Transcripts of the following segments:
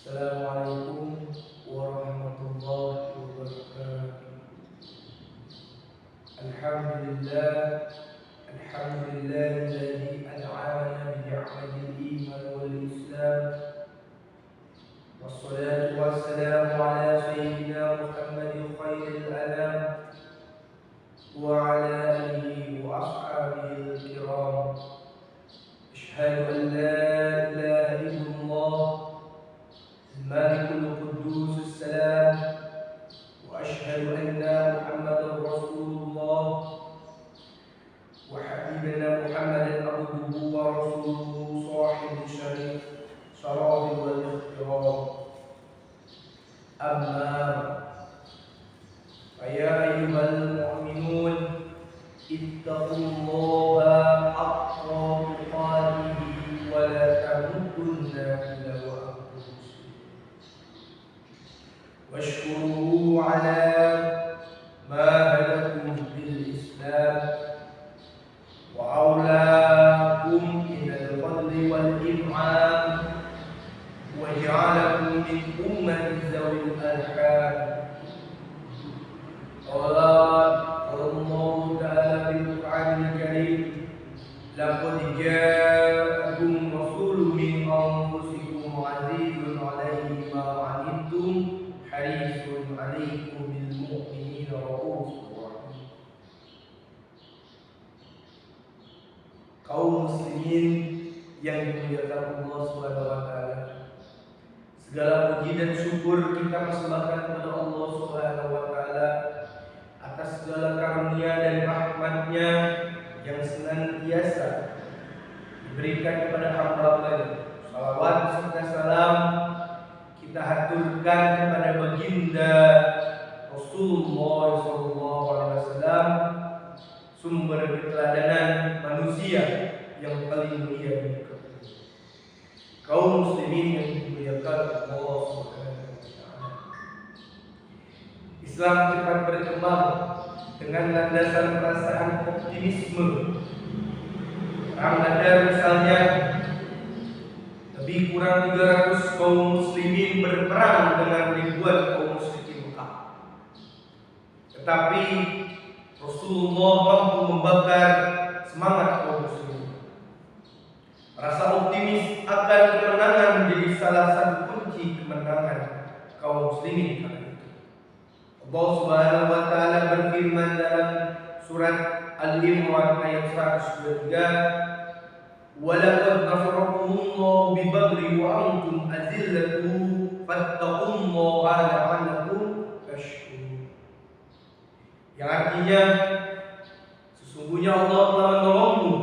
Assalamualaikum warahmatullahi wabarakatuh. Alhamdulillah, alladzi an'amana bi ni'matil iman wal islam. Wassalatu wassalamu ala sayyidina Muhammadin khairil anam wa ala alihi wa ashabihi al-kiram. Asyhadu an la ilaha illallah الملك القدوس السلام وأشهد أن محمدا رسول الله وحبيبنا محمدا عبده ورسوله صاحب الشريف شرف والاخترام. أما فيا أيها المؤمنون اتقوا الله حق تقاته ولا تموتن إلا وأنتم واشكروه على ما هداكم بالإسلام وأولاكم إلى الفضل والإنعام وجعلكم من أمة ذوي الأرحام. قال الله تعالى في القرآن الكريم: لقد جاءكم رسول من أنفسكم عزيز عليه ما عنتم harisun alaikum bil mu'minina raufur rahim. Kaum muslimin yang dimuliakan Allah Subhanahu wa taala, segala puji dan syukur kita persembahkan kepada Allah Subhanahu wa taala atas segala karunia dan rahmat-Nya yang senantiasa diberikan kepada hamba-Nya. Salawat serta salam kita haturkan kepada baginda Rasulullah SAW, sumber keteladanan manusia yang paling mulia di muka bumi. Kaum muslimin yang dimuliakan Allah Subhanahu wa taala, Islam cepat berkembang dengan landasan perasaan optimisme. Ada misalnya lebih kurang 300 kaum muslimin berperang dengan ribuan kaum musyrikin Mekah. Tetapi Rasulullah mampu membakar semangat kaum muslimin. Rasa optimis akan kemenangan menjadi salah satu kunci kemenangan kaum muslimin kali itu. Allah Subhanahu wa taala berfirman dalam surat Al-Imran ayat 123, وَلَقَدْ نَصَرَكُمُ اللَّهُ بِبَدْرٍ وَأَنْتُمْ أَذِلَّةٌ فَاتَّقُوا اللَّهَ لَعَلَّكُمْ تَشْكُرُونَ. Yang artinya, sesungguhnya Allah telah menolongmu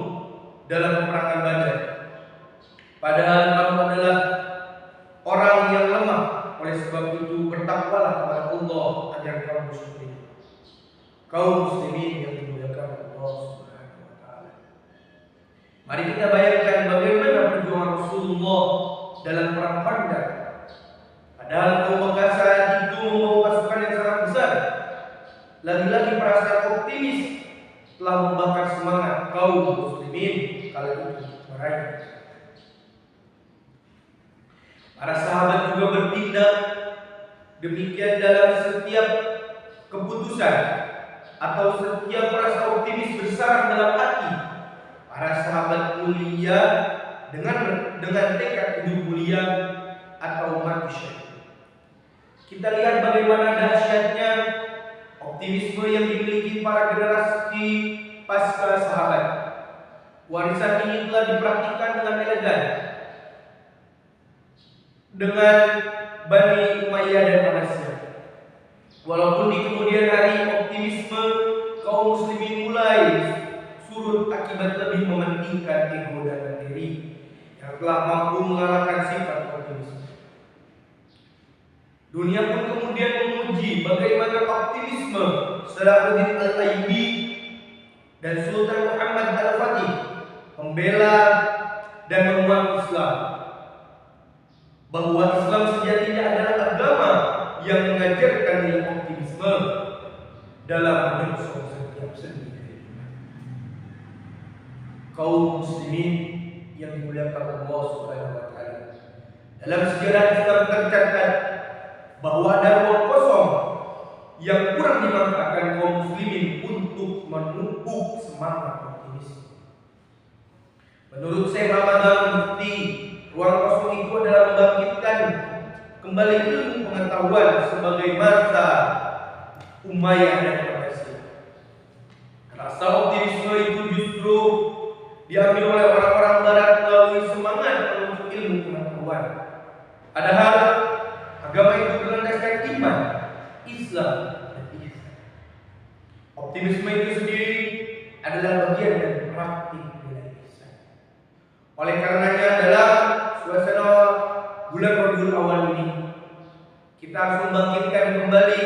dalam peperangan Badar, padahal kamu adalah orang yang lemah. Oleh sebab itu bertakwalah kepada Allah agar kamu bersyukur. Kaum muslimin yang dimuliakan Allah Subhanahu wa taala, mari kita bayangkan bagaimana perjuangan Rasulullah dalam perang Khandaq. Padahal kaum Mekah saat itu membawa pasukan yang sangat besar. Lagi-lagi perasaan optimis telah membakar semangat kaum muslimin kala itu meraih. Para sahabat juga bertindak demikian dalam setiap keputusan atau setiap rasa optimis bersarang dalam hati. Para sahabat mulia dengan tekad hidup mulia atau mati syahid. Kita lihat bagaimana dahsyatnya optimisme yang dimiliki para generasi pasca sahabat. Warisan ini telah dipraktikkan dengan elegan dengan Bani Umayyah dan Abbasiyah. Walaupun di kemudian hari optimisme kaum muslimin mulai surut akibat lebih mementingkan ego dan materi yang telah mampu mengalahkan sifat optimisme. Dunia pun kemudian memuji bagaimana optimisme Salahuddin Al-Ayyubi dan Sultan Muhammad Al-Fatih membela dan menguat Islam, bahwa Islam sejatinya adalah agama yang mengajarkan nilai optimisme dalam hidup setiap sendiri. Kaum muslimin yang dimuliakan Allah Subhanahu wa taala, Dalam sejarah Islam tercatat bahwa ada ruang kosong yang kurang dimanfaatkan kaum muslimin untuk memupuk semangat optimis. Menurut Syekh Ramadan Mufti, ruang kosong itu adalah membangkitkan kembali ilmu pengetahuan sebagai masa Umayyah dan Abbasiyah. Rasa optimisme itu justru diambil oleh orang-orang barat melalui semangat menuntut ilmu pengetahuan. Padahal agama itu berlandaskan iman, Islam, dan ihsan. Optimisme itu sendiri adalah bagian dari praktik nilai ihsan. Oleh karenanya dalam suasana bulan Rabiul Awal ini kita harus membangkitkan kembali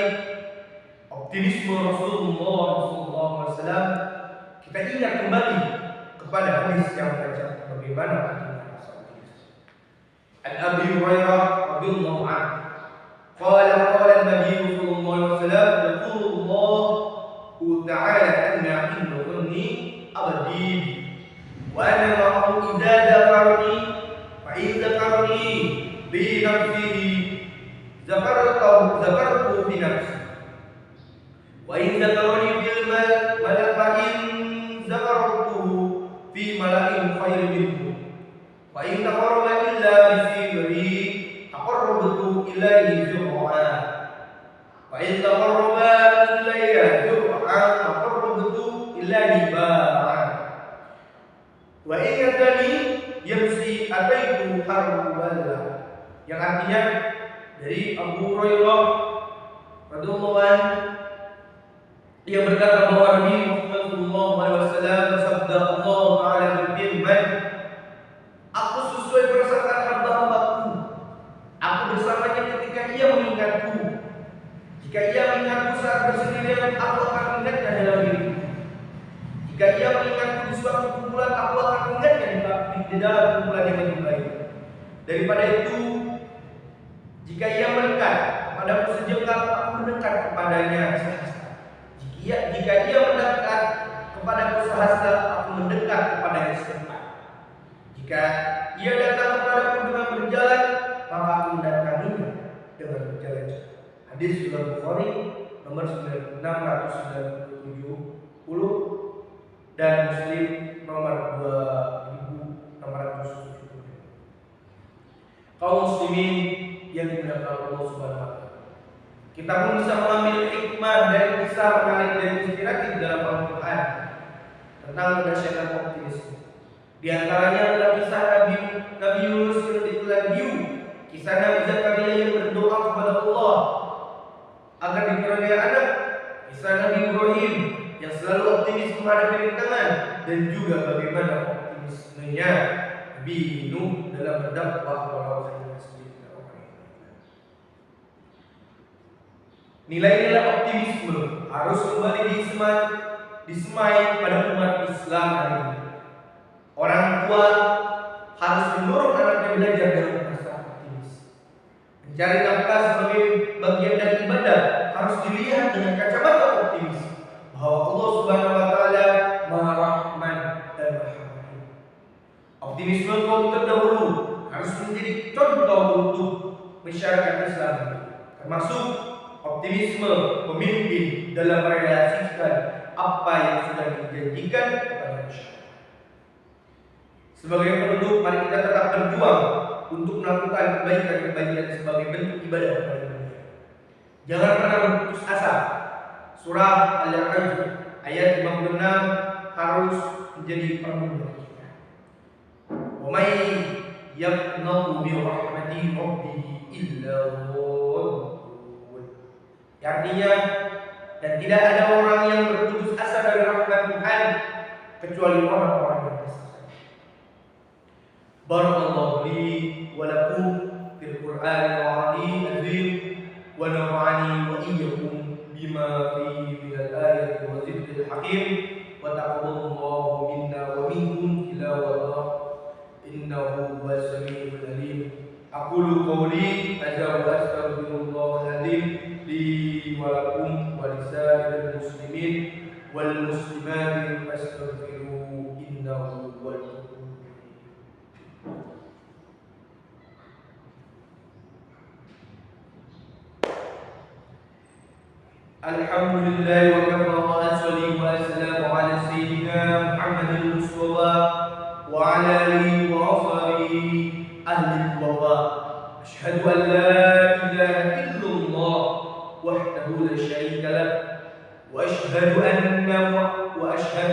optimisme Rasulullah SAW. Kita ingat kembali kepada hadis yang baca bagaimana kita rasa optimis. An Abi Hurairah radhiyallahu anhu qala Nabi sallallahu alaihi wasallam yaqulu ta'ala anna inna dhanni abadi wa ana ma'ahu idza dzakarni fa in dzakarni bi nafsihi zakartu fi nafsi wa in dzakarni bil mala'in zakartuhu fi mala'in khairin minhu wa in taqarraba illa bi sirri aqarrabtu ilayhi zur'a wa in taqarraba ilayya zur'a aqarrabtu ilayhi ba'a wa in yatani yamsi ataitu harwala, yang artinya dari Abu Hurairah radhiyallahu anhu, dia berkata bahwa Nabi Muhammad sallallahu alaihi wasallam bersabda, Allah Ta'ala berfirman, aku sesuai perasaan hamba-hambaku, aku bersamanya ketika ia mengingatku. Jika ia mengingatku saat bersendirian, aku akan mengingatnya dalam diriku. Jika ia mengingatku di suatu kumpulan, aku akan mengingatnya di dalam kumpulan yang lebih baik. Daripada itu, jika ia mendekat kepadaku sejengkal, aku mendekat kepadanya sehasta. Jika ia mendekat kepadaku sehasta, aku mendekat kepadanya setempat. Jika ia datang kepadaku dengan berjalan, maka aku mendatanginya dengan berjalan cepat. Hadis riwayat Bukhari nomor 697 dan Muslim nomor 2670. Kaum muslimin yang dimuliakan Allah Subhanahu wa taala, kita pun bisa mengambil hikmah dari kisah menarik dan inspiratif dalam Al-Quran tentang mendasyatkan optimisme. Di antaranya adalah kisah Nabi Yunus yang ditelan hiu, kisah Nabi Zakaria yang berdoa kepada Allah agar dikaruniai anak, kisah Nabi Ibrahim yang selalu optimis menghadapi rintangan, dan juga bagaimana optimismenya Nabi Nuh dalam berdakwah walau hanya sedikit orang. Nilai-nilai optimisme harus kembali disemai pada umat Islam hari ini. Orang tua harus mendorong anaknya belajar dengan rasa optimis. Mencari nafkah sebagai bagian dari ibadah harus dilihat dengan kacamata optimis bahwa Allah Subhanahu wa taala Maha Rahman dan Maha Rahim. Optimisme kaum terdahulu harus menjadi contoh untuk masyarakat Islam, termasuk optimisme pemimpin dalam merealisasikan apa yang sudah dijanjikan kepada masyarakat. Sebagai penduduk, mari kita tetap berjuang untuk melakukan kebaikan-kebaikan sebagai bentuk ibadah kepada dunia. Jangan pernah berputus asa. Surah Al-A'raf ayat 56 harus menjadi permenungan kita. Wa may yaqnatu bi rahmati rabbih illa dhallun. Artinya, dan tidak ada orang yang berputus asa dari rahmat Tuhan kecuali orang-orang yang bersama. Barakallahu li wa lakum fil Qur'anil azim wa nafa'ani wa iyyakum bima fihi minal ayati wa zikril hakim wa taqabbalallahu minna wa minkum tilawatan innahu huwas samiul alim. Aqulu qawli hadza wa astaghfirullahal azim li wa lakum wa lisa'iril muslimin wal muslimat fastaghfiruhu innahu huwal ghafurur rahim. Alhamdulillah wa kafa wa assalatu wa assalamu ala sayyidina Muhammadin Mustafa wa ala alihi wa ashabihi ahli al-wafa. Asyhadu an la ilaha illallah wahdahu la syarika lah wa ashhadu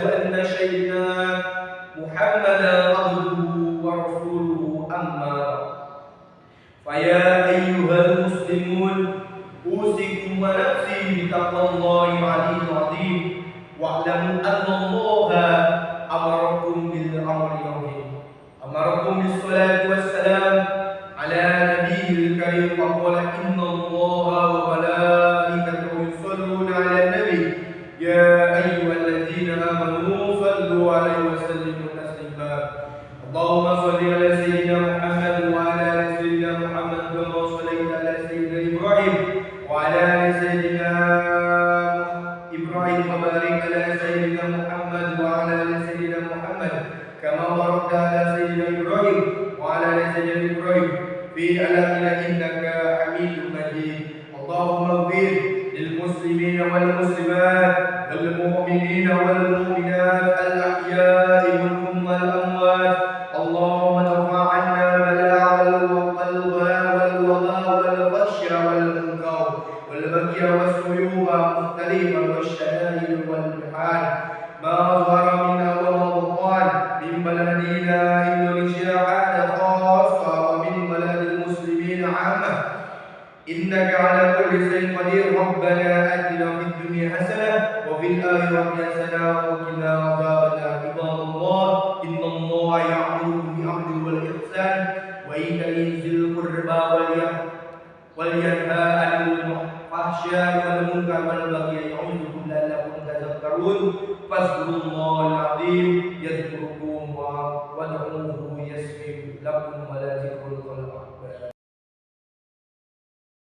anna sayyidina Muhammadan abduhu wa rasuluhu amma faya ayyuhal muslimun أوصيكم ونفسي بتقوى الله العلي العظيم واعلموا أن الله أمركم بالأمر العظيم أمركم بالصلاة والسلام على نبيه الكريم وقال إن الله وملائكته يصلون على النبي يا أيها الذين آمنوا صلوا عليه وسلموا تسليما اللهم صل على سيدنا محمد وعلى آل سيدنا محمد كما صليت على سيدنا إبراهيم وعلى آل سيدنا إبراهيم وبارك على سيدنا محمد وعلى آل سيدنا محمد كما باركت على سيدنا إبراهيم وعلى آل سيدنا إبراهيم في العالمين إنك حميد مجيد اللهم اغفر للمسلمين والمسلمات والمؤمنين والمؤمنات الأحياء منهم والأموات اللهم ارفع عنا البلاء والوباء والبشر والمنكر والبكي والسيوف مختلفا والشدائد والمحال ما ظهر منها وما بطن من بلدنا إندونيسيا خاصة ومن بلد المسلمين عامة إنك على كل شيء قدير ربنا آتنا في الدنيا حسنة وفي الآخرة حسنة وقنا عذاب النار عباد الله إن الله يأمر بالعدل والإحسان وإيتاء ذي القربى وينهى عن الفحشاء والمنكر والبغي يعظكم لعلكم تذكرون فاذكروا الله العظيم يذكركم وادعوه يسمع لكم ولا